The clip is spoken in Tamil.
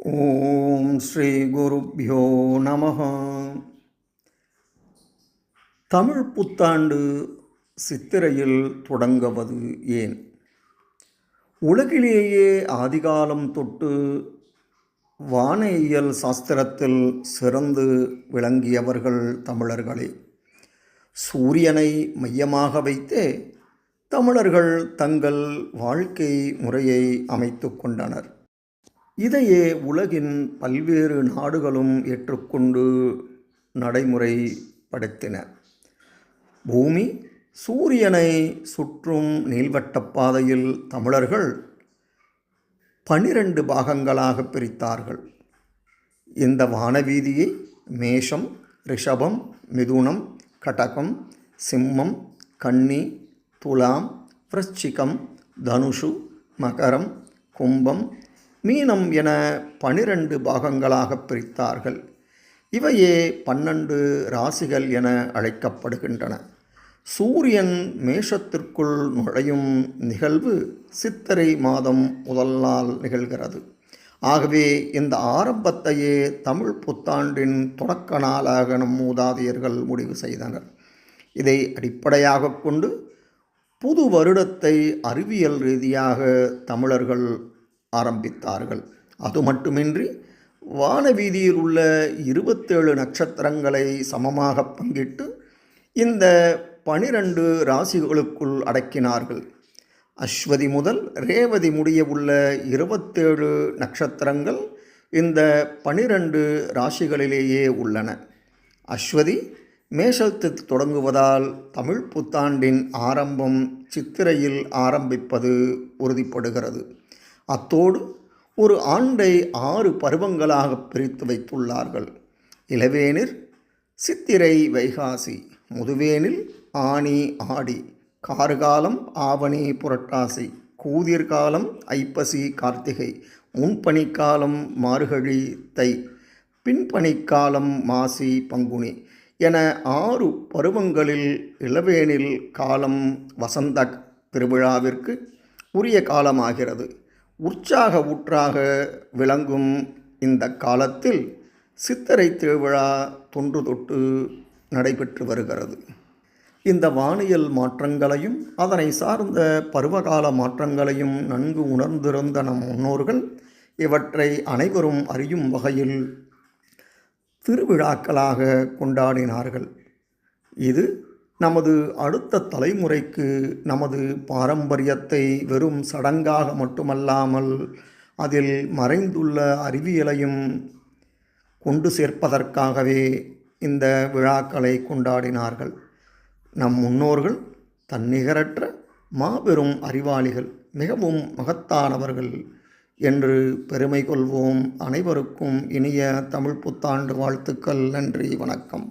ஓம் ஸ்ரீ குருப்யோ நமஹ. தமிழ் புத்தாண்டு சித்திரையில் தொடங்குவது ஏன்? உலகிலேயே ஆதிகாலம் தொட்டு வானியல் சாஸ்திரத்தில் சிறந்து விளங்கியவர்கள் தமிழர்களே. சூரியனை மையமாக வைத்தே தமிழர்கள் தங்கள் வாழ்க்கை முறையை அமைத்து கொண்டனர். இதையே உலகின் பல்வேறு நாடுகளும் ஏற்றுக்கொண்டு நடைமுறைப்படுத்தின. பூமி சூரியனை சுற்றும் நீள்வட்டப் பாதையில் தமிழர்கள் 12 பாகங்களாக பிரித்தார்கள். இந்த வானவீதியை மேஷம், ரிஷபம், மிதுனம், கடகம், சிம்மம், கன்னி, துலாம், விருச்சிகம், தனுஷு, மகரம், கும்பம், மீனம் என 12 பாகங்களாக பிரித்தார்கள். இவையே 12 ராசிகள் என அழைக்கப்படுகின்றன. சூரியன் மேஷத்திற்குள் நுழையும் நிகழ்வு சித்திரை மாதம் முதல் நாள் நிகழ்கிறது. ஆகவே இந்த ஆரம்பத்தையே தமிழ் புத்தாண்டின் தொடக்க நாளாக நம் மூதாதையர்கள் முடிவு செய்தனர். இதை அடிப்படையாக கொண்டு புது வருடத்தை அறிவியல் ரீதியாக தமிழர்கள் ஆரம்பித்தார்கள். அது மட்டுமின்றி வானவீதியில் உள்ள 27 நட்சத்திரங்களை சமமாக பங்கிட்டு இந்த 12 ராசிகளுக்குள் அடக்கினார்கள். அஸ்வதி முதல் ரேவதி முடிய உள்ள 27 நட்சத்திரங்கள் இந்த 12 ராசிகளிலேயே உள்ளன. அஸ்வதி மேஷத்தில் தொடங்குவதால் தமிழ் புத்தாண்டின் ஆரம்பம் சித்திரையில் ஆரம்பிப்பது உறுதிப்படுகிறது. அத்தோடு ஒரு ஆண்டை 6 பருவங்களாக பிரித்து வைத்துள்ளார்கள். இளவேனில் சித்திரை வைகாசி, முதுவேனில் ஆனி ஆடி, கார்காலம் ஆவணி புரட்டாசி, கூதிர்காலம் ஐப்பசி கார்த்திகை, முன்பனிக்காலம் மார்கழி தை, பின்பனிக்காலம் மாசி பங்குனி என 6 பருவங்களில் இளவேனில் காலம் வசந்த திருவிழாவிற்கு உரிய காலமாகிறது. உற்சாக ஊற்றாக விளங்கும் இந்த காலத்தில் சித்திரை திருவிழா தொன்று தொட்டு நடைபெற்று வருகிறது. இந்த வானியல் மாற்றங்களையும் அதனை சார்ந்த பருவகால மாற்றங்களையும் நன்கு உணர்ந்திருந்த நம் முன்னோர்கள் இவற்றை அனைவரும் அறியும் வகையில் திருவிழாக்களாக கொண்டாடினார்கள். இது நமது அடுத்த தலைமுறைக்கு நமது பாரம்பரியத்தை வெறும் சடங்காக மட்டுமல்லாமல் அதில் மறைந்துள்ள அறிவியலையும் கொண்டு சேர்ப்பதற்காகவே இந்த விழாக்களை கொண்டாடினார்கள். நம் முன்னோர்கள் தன்னிகரற்ற மாபெரும் அறிவாளிகள், மிகவும் மகத்தானவர்கள் என்று பெருமை கொள்வோம். அனைவருக்கும் இனிய தமிழ் புத்தாண்டு வாழ்த்துக்கள். நன்றி, வணக்கம்.